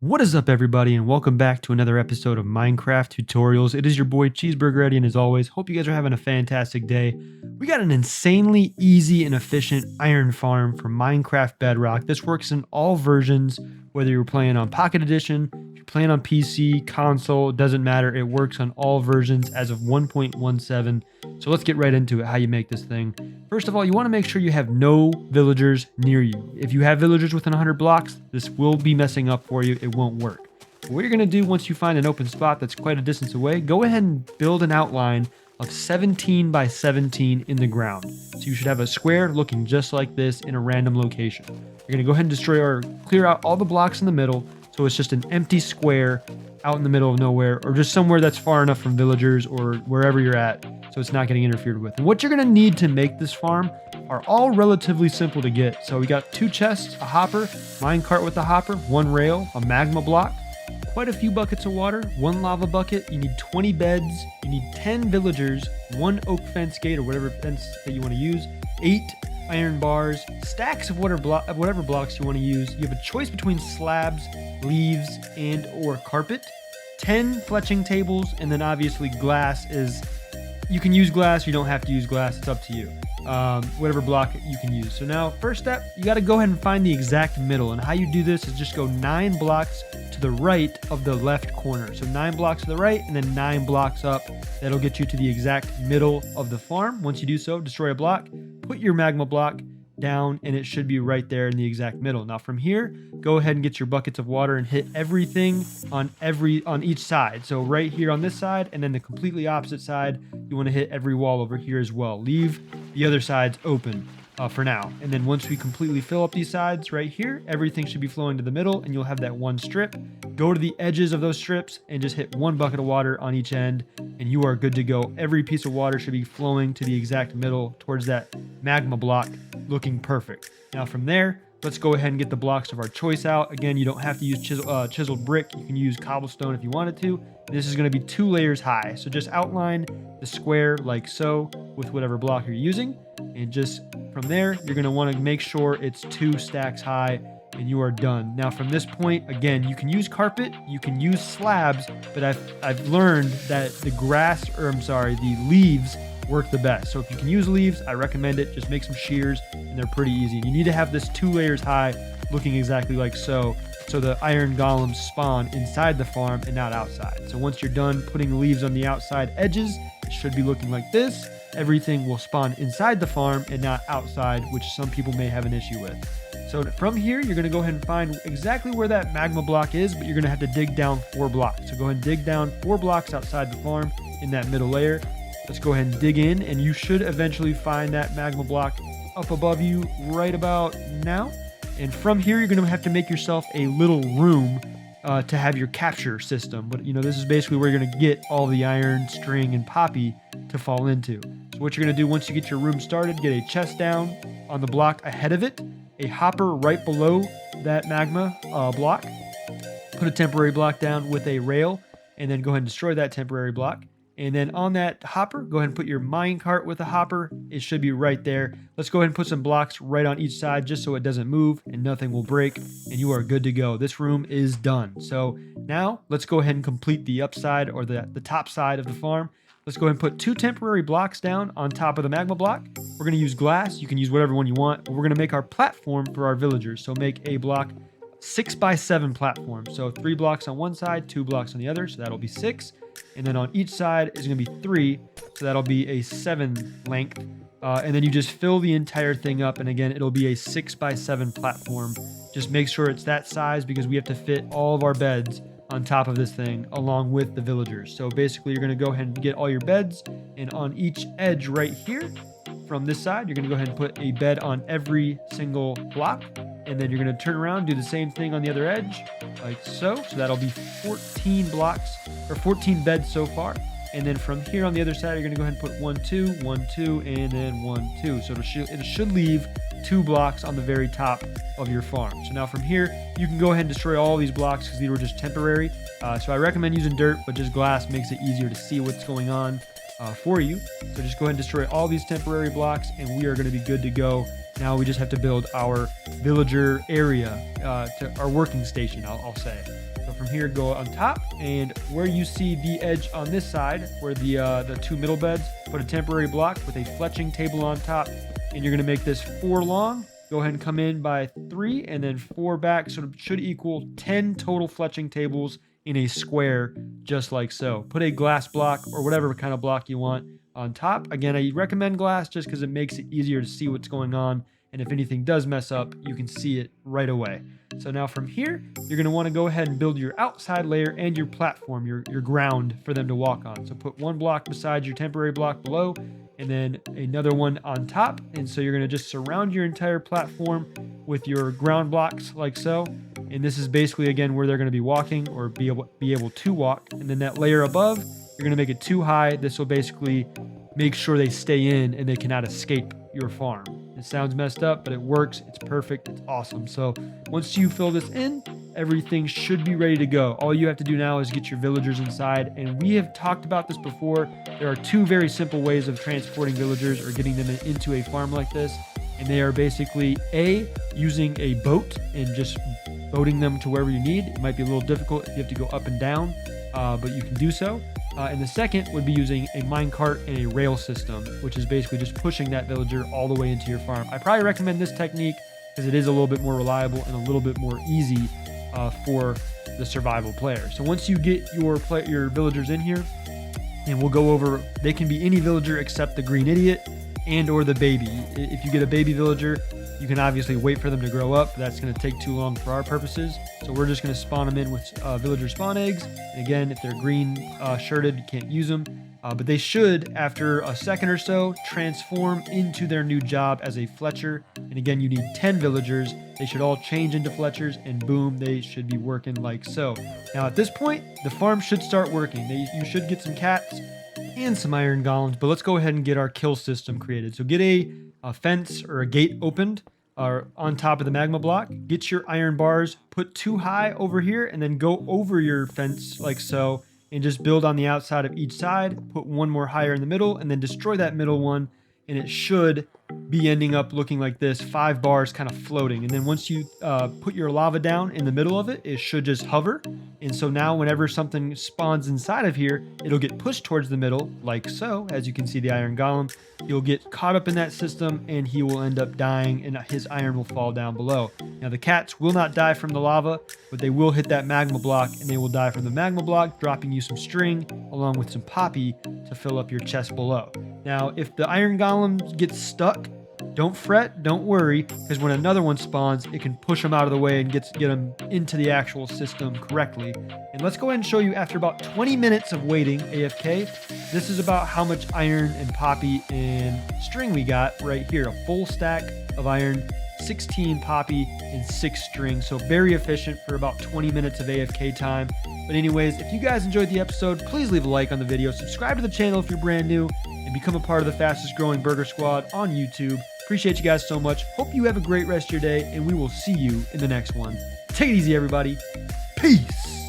What is up, everybody, and welcome back to another episode of Minecraft Tutorials. It is your boy Cheeseburger Eddie, and as always, hope you guys are having a fantastic day. We got an insanely easy and efficient iron farm for Minecraft Bedrock. This works in all versions, whether you're playing on Pocket Edition, if you're playing on PC, console, it doesn't matter. It works on all versions as of 1.17. So let's get right into it, how you make this thing. First of all, you want to make sure you have no villagers near you. If you have villagers within 100 blocks, this will be messing up for you. It won't work. But what you're going to do once you find an open spot that's quite a distance away, go ahead and build an outline of 17 by 17 in the ground. So you should have a square looking just like this in a random location. You're going to go ahead and destroy or clear out all the blocks in the middle, so it's just an empty square out in the middle of nowhere, or just somewhere that's far enough from villagers or wherever you're at so it's not getting interfered with. And what you're going to need to make this farm are all relatively simple to get. So we got 2 chests, a hopper, minecart with a hopper, 1 rail, a magma block, quite a few buckets of water, 1 lava bucket, you need 20 beds, you need 10 villagers, 1 oak fence gate or whatever fence that you want to use, 8 iron bars, stacks of whatever blocks you want to use. You have a choice between slabs, leaves, and or carpet, 10 fletching tables, and then obviously glass is, you can use glass, you don't have to use glass, it's up to you. Whatever block you can use. So now, first step, you got to go ahead and find the exact middle, and how you do this is just go 9 blocks to the right of the left corner. So 9 blocks to the right, and then 9 blocks up. That'll get you to the exact middle of the farm. Once you do so, destroy a block, put your magma block down, and it should be right there in the exact middle. Now from here, go ahead and get your buckets of water and hit everything on each side. So right here on this side, and then the completely opposite side, you want to hit every wall over here as well. Leave the other sides open for now. And then once we completely fill up these sides right here, everything should be flowing to the middle, and you'll have that 1 strip. Go to the edges of those strips and just hit 1 bucket of water on each end, and you are good to go. Every piece of water should be flowing to the exact middle towards that magma block, looking perfect. Now from there, let's go ahead and get the blocks of our choice out. Again, you don't have to use chiseled brick. You can use cobblestone if you wanted to. This is going to be 2 layers high. So just outline the square like so with whatever block you're using. And just from there, you're going to want to make sure it's 2 stacks high, and you are done. Now from this point, again, you can use carpet, you can use slabs, but I've learned that the leaves work the best. So if you can use leaves, I recommend it. Just make some shears, and they're pretty easy. And you need to have this 2 layers high, looking exactly like so the iron golems spawn inside the farm and not outside. So once you're done putting the leaves on the outside edges, it should be looking like this. Everything will spawn inside the farm and not outside, which some people may have an issue with. So from here, you're going to go ahead and find exactly where that magma block is, but you're going to have to dig down 4 blocks. So go ahead and dig down 4 blocks outside the farm in that middle layer. Let's go ahead and dig in, and you should eventually find that magma block up above you right about now. And from here, you're going to have to make yourself a little room to have your capture system. But this is basically where you're going to get all the iron, string, and poppy to fall into. So what you're going to do once you get your room started, get a chest down on the block ahead of it, a hopper right below that magma block, put a temporary block down with a rail, and then go ahead and destroy that temporary block. And then on that hopper, go ahead and put your minecart with a hopper. It should be right there. Let's go ahead and put some blocks right on each side just so it doesn't move and nothing will break, and you are good to go. This room is done. So now let's go ahead and complete the upside or the top side of the farm. Let's go ahead and put 2 temporary blocks down on top of the magma block. We're going to use glass. You can use whatever one you want. We're going to make our platform for our villagers. So make a block 6 by 7 platform. So 3 blocks on one side, 2 blocks on the other. So that'll be 6. And then on each side is going to be 3, so that'll be a 7 length. And then you just fill the entire thing up, and again, it'll be a 6 by 7 platform. Just make sure it's that size because we have to fit all of our beds on top of this thing along with the villagers. So basically, you're going to go ahead and get all your beds, and on each edge right here from this side, you're going to go ahead and put a bed on every single block. And then you're going to turn around, do the same thing on the other edge, like so. So that'll be 14 blocks, or 14 beds so far. And then from here on the other side, you're going to go ahead and put 1, 2, 1, 2, and then 1, 2. So it should leave 2 blocks on the very top of your farm. So now from here, you can go ahead and destroy all these blocks because these were just temporary. So I recommend using dirt, but just glass makes it easier to see what's going on for you. So just go ahead and destroy all these temporary blocks, and we are going to be good to go. Now we just have to build our villager area, to our working station, I'll say. So from here, go on top, and where you see the edge on this side, where the two middle beds, put a temporary block with a fletching table on top, and you're gonna make this 4 long. Go ahead and come in by 3 and then 4 back, so it should equal 10 total fletching tables in a square, just like so. Put a glass block or whatever kind of block you want on top. Again, I recommend glass just because it makes it easier to see what's going on, and if anything does mess up, you can see it right away. So now from here, you're going to want to go ahead and build your outside layer and your platform, your ground for them to walk on. So put 1 block beside your temporary block below, and then another one on top. And so you're going to just surround your entire platform with your ground blocks like so. And this is basically, again, where they're going to be walking or be able to walk. And then that layer above, you're going to make it too high. This will basically make sure they stay in and they cannot escape your farm. It sounds messed up, but it works. It's perfect. It's awesome. So once you fill this in, everything should be ready to go. All you have to do now is get your villagers inside. And we have talked about this before. There are 2 very simple ways of transporting villagers or getting them into a farm like this. And they are basically A, using a boat and just boating them to wherever you need. It might be a little difficult if you have to go up and down, but you can do so. And the second would be using a minecart and a rail system, which is basically just pushing that villager all the way into your farm. I probably recommend this technique because it is a little bit more reliable and a little bit more easy for the survival player. So once you get your villagers in here, and we'll go over, they can be any villager except the green idiot and or the baby. If you get a baby villager, you can obviously wait for them to grow up. That's going to take too long for our purposes. So we're just going to spawn them in with villager spawn eggs. And again, if they're green shirted, you can't use them. But they should, after a second or so, transform into their new job as a Fletcher. And again, you need 10 villagers. They should all change into Fletchers, and boom, they should be working like so. Now at this point, the farm should start working. You should get some cats and some iron golems, but let's go ahead and get our kill system created. So get a fence or a gate opened on top of the magma block. Get your iron bars, put 2 high over here, and then go over your fence like so, and just build on the outside of each side. Put 1 more higher in the middle, and then destroy that middle one, and it should be ending up looking like this, 5 bars kind of floating. And then once you put your lava down in the middle of it, it should just hover. And so now whenever something spawns inside of here, it'll get pushed towards the middle like so. As you can see, the iron golem, he'll get caught up in that system and he will end up dying, and his iron will fall down below. Now the cats will not die from the lava, but they will hit that magma block, and they will die from the magma block, dropping you some string along with some poppy to fill up your chest below. Now, if the iron golem gets stuck, don't fret, don't worry, because when another one spawns, it can push them out of the way and get them into the actual system correctly. And let's go ahead and show you after about 20 minutes of waiting, AFK, this is about how much iron and poppy and string we got right here. A full stack of iron, 16 poppy, and 6 string. So very efficient for about 20 minutes of AFK time. But anyways, if you guys enjoyed the episode, please leave a like on the video, subscribe to the channel if you're brand new, and become a part of the fastest growing burger squad on YouTube. Appreciate you guys so much. Hope you have a great rest of your day, and we will see you in the next one. Take it easy, everybody. Peace.